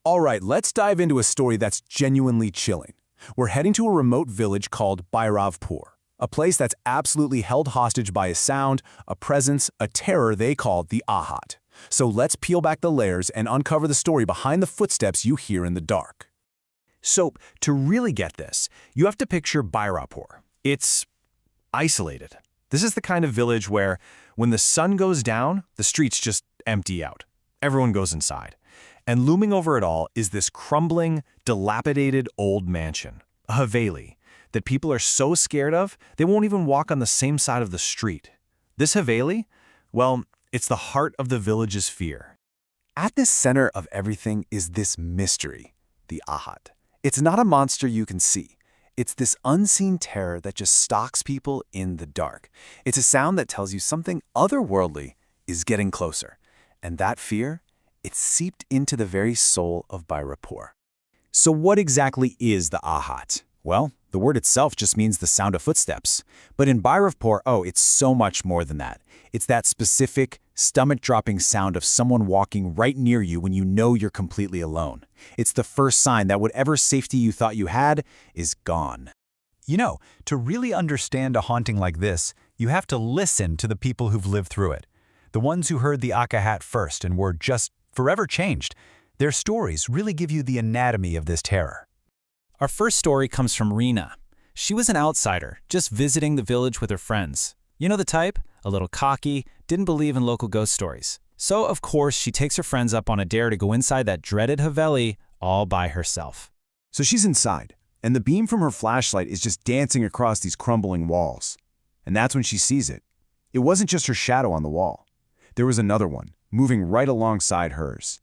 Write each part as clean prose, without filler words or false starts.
All right, let's dive into a story that's genuinely chilling. We're heading to a remote village called Bhairavpur, a place that's absolutely held hostage by a sound, a presence, a terror they call the Aahat. So let's peel back the layers and uncover the story behind the footsteps you hear in the dark. So, to really get this, you have to picture Bhairavpur. It's isolated. This is the kind of village where, when the sun goes down, the streets just empty out. Everyone goes inside. And looming over it all is this crumbling, dilapidated old mansion, a haveli, that people are so scared of, they won't even walk on the same side of the street. This haveli, well, it's the heart of the village's fear. At the center of everything is this mystery, the Aahat. It's not a monster you can see. It's this unseen terror that just stalks people in the dark. It's a sound that tells you something otherworldly is getting closer. And that fear, it's seeped into the very soul of Bhairavpur. So what exactly is the Aahat? Well, the word itself just means the sound of footsteps. But in Bhairavpur, it's so much more than that. It's that specific, stomach-dropping sound of someone walking right near you when you know you're completely alone. It's the first sign that whatever safety you thought you had is gone. You know, to really understand a haunting like this, you have to listen to the people who've lived through it. The ones who heard the Aahat first and were just forever changed. Their stories really give you the anatomy of this terror. Our first story comes from Rina. She was an outsider, just visiting the village with her friends. You know the type? A little cocky, didn't believe in local ghost stories. So, of course, she takes her friends up on a dare to go inside that dreaded haveli all by herself. So she's inside, and the beam from her flashlight is just dancing across these crumbling walls. And that's when she sees it. It wasn't just her shadow on the wall. There was another one, moving right alongside hers.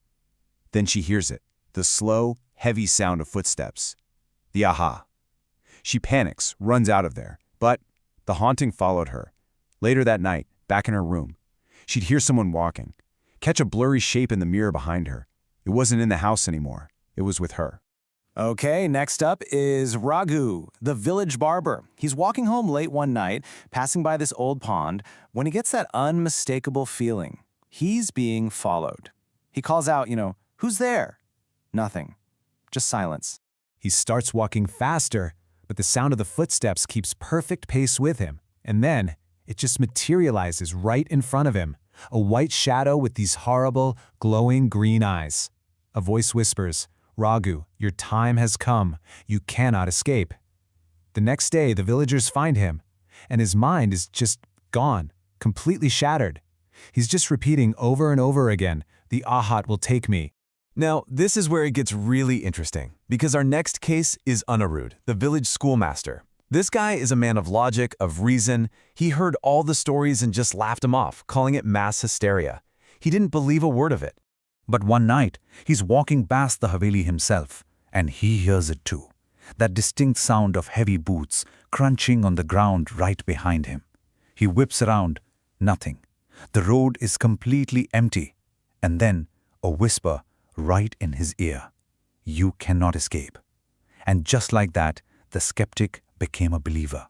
Then she hears it, the slow, heavy sound of footsteps. The aha. She panics, runs out of there, but the haunting followed her. Later that night, back in her room, she'd hear someone walking, catch a blurry shape in the mirror behind her. It wasn't in the house anymore. It was with her. Okay, next up is Raghu, the village barber. He's walking home late one night, passing by this old pond, when he gets that unmistakable feeling. He's being followed. He calls out, "Who's there?" Nothing. Just silence. He starts walking faster, but the sound of the footsteps keeps perfect pace with him. And then it just materializes right in front of him, a white shadow with these horrible, glowing green eyes. A voice whispers, "Raghu, your time has come. You cannot escape." The next day, the villagers find him, and his mind is just gone, completely shattered. He's just repeating over and over again, "The Aahat will take me." Now, this is where it gets really interesting, because our next case is Anirudh, the village schoolmaster. This guy is a man of logic, of reason. He heard all the stories and just laughed them off, calling it mass hysteria. He didn't believe a word of it. But one night, he's walking past the haveli himself, and he hears it too. That distinct sound of heavy boots crunching on the ground right behind him. He whips around, nothing. The road is completely empty. And then a whisper right in his ear. "You cannot escape." And just like that, the skeptic became a believer.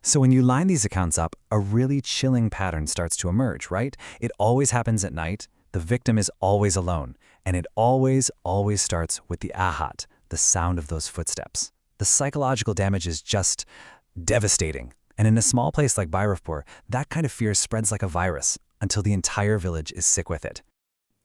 So when you line these accounts up, a really chilling pattern starts to emerge, right? It always happens at night, the victim is always alone, and it always starts with the Aahat, the sound of those footsteps. The psychological damage is just devastating. And in a small place like Bhairavpur, that kind of fear spreads like a virus until the entire village is sick with it.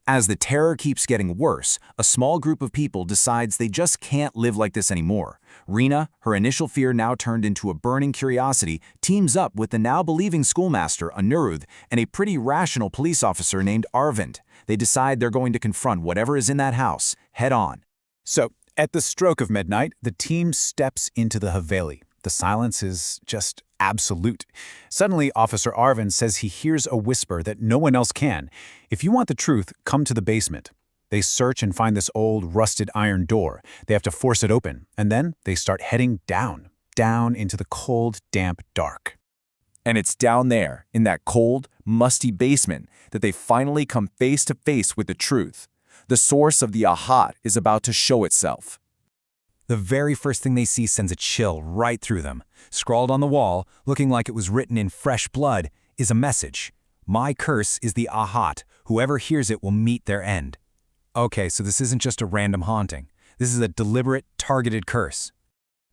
As the terror keeps getting worse, a small group of people decides they just can't live like this anymore. Rina, her initial fear now turned into a burning curiosity, teams up with the now believing schoolmaster, Anirudh, and a pretty rational police officer named Arvind. They decide they're going to confront whatever is in that house, head on. So, at the stroke of midnight, the team steps into the haveli. The silence is just absolute. Suddenly, Officer Arvind says he hears a whisper that no one else can. "If you want the truth, come to the basement." They search and find this old, rusted iron door. They have to force it open, and then they start heading down into the cold, damp dark. And it's down there, in that cold, musty basement, that they finally come face to face with the truth. The source of the Aahat is about to show itself. The very first thing they see sends a chill right through them. Scrawled on the wall, looking like it was written in fresh blood, is a message. "My curse is the Aahat. Whoever hears it will meet their end." Okay, so this isn't just a random haunting. This is a deliberate, targeted curse.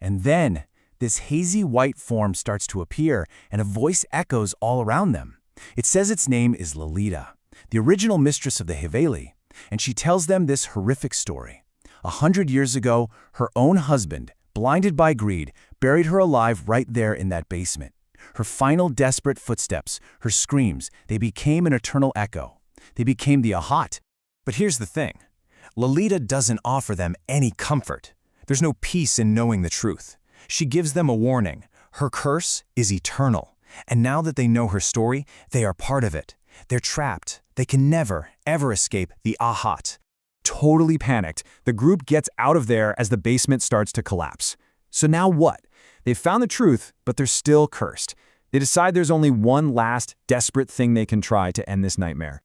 And then, this hazy white form starts to appear, and a voice echoes all around them. It says its name is Lolita, the original mistress of the Haveli, and she tells them this horrific story. 100 years ago, her own husband, blinded by greed, buried her alive right there in that basement. Her final desperate footsteps, her screams, they became an eternal echo. They became the Aahat. But here's the thing. Lolita doesn't offer them any comfort. There's no peace in knowing the truth. She gives them a warning. Her curse is eternal. And now that they know her story, they are part of it. They're trapped. They can never, ever escape the Aahat. Totally panicked, the group gets out of there as the basement starts to collapse. So now what? They've found the truth, but they're still cursed. They decide there's only one last, desperate thing they can try to end this nightmare.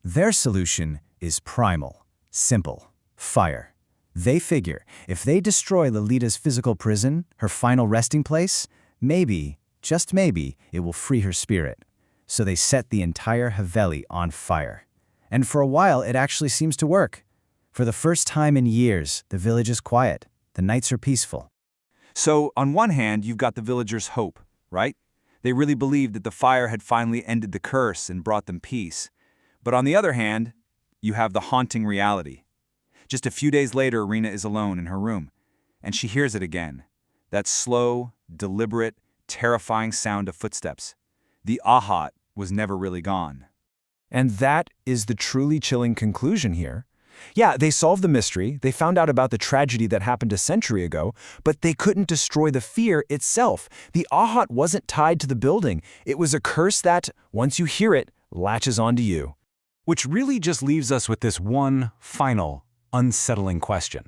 Their solution is primal, simple, fire. They figure if they destroy Lolita's physical prison, her final resting place, maybe, just maybe, it will free her spirit. So they set the entire Haveli on fire. And for a while, it actually seems to work. For the first time in years, the village is quiet. The nights are peaceful. So, on one hand, you've got the villagers' hope, right? They really believed that the fire had finally ended the curse and brought them peace. But on the other hand, you have the haunting reality. Just a few days later, Rena is alone in her room, and she hears it again. That slow, deliberate, terrifying sound of footsteps. The Aahat was never really gone. And that is the truly chilling conclusion here. Yeah, they solved the mystery, they found out about the tragedy that happened a century ago, but they couldn't destroy the fear itself. The Aahat wasn't tied to the building. It was a curse that, once you hear it, latches onto you. Which really just leaves us with this one final, unsettling question.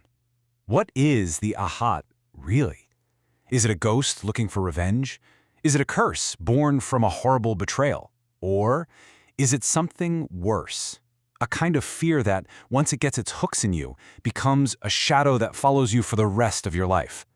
What is the Aahat really? Is it a ghost looking for revenge? Is it a curse born from a horrible betrayal? Or is it something worse? A kind of fear that, once it gets its hooks in you, becomes a shadow that follows you for the rest of your life.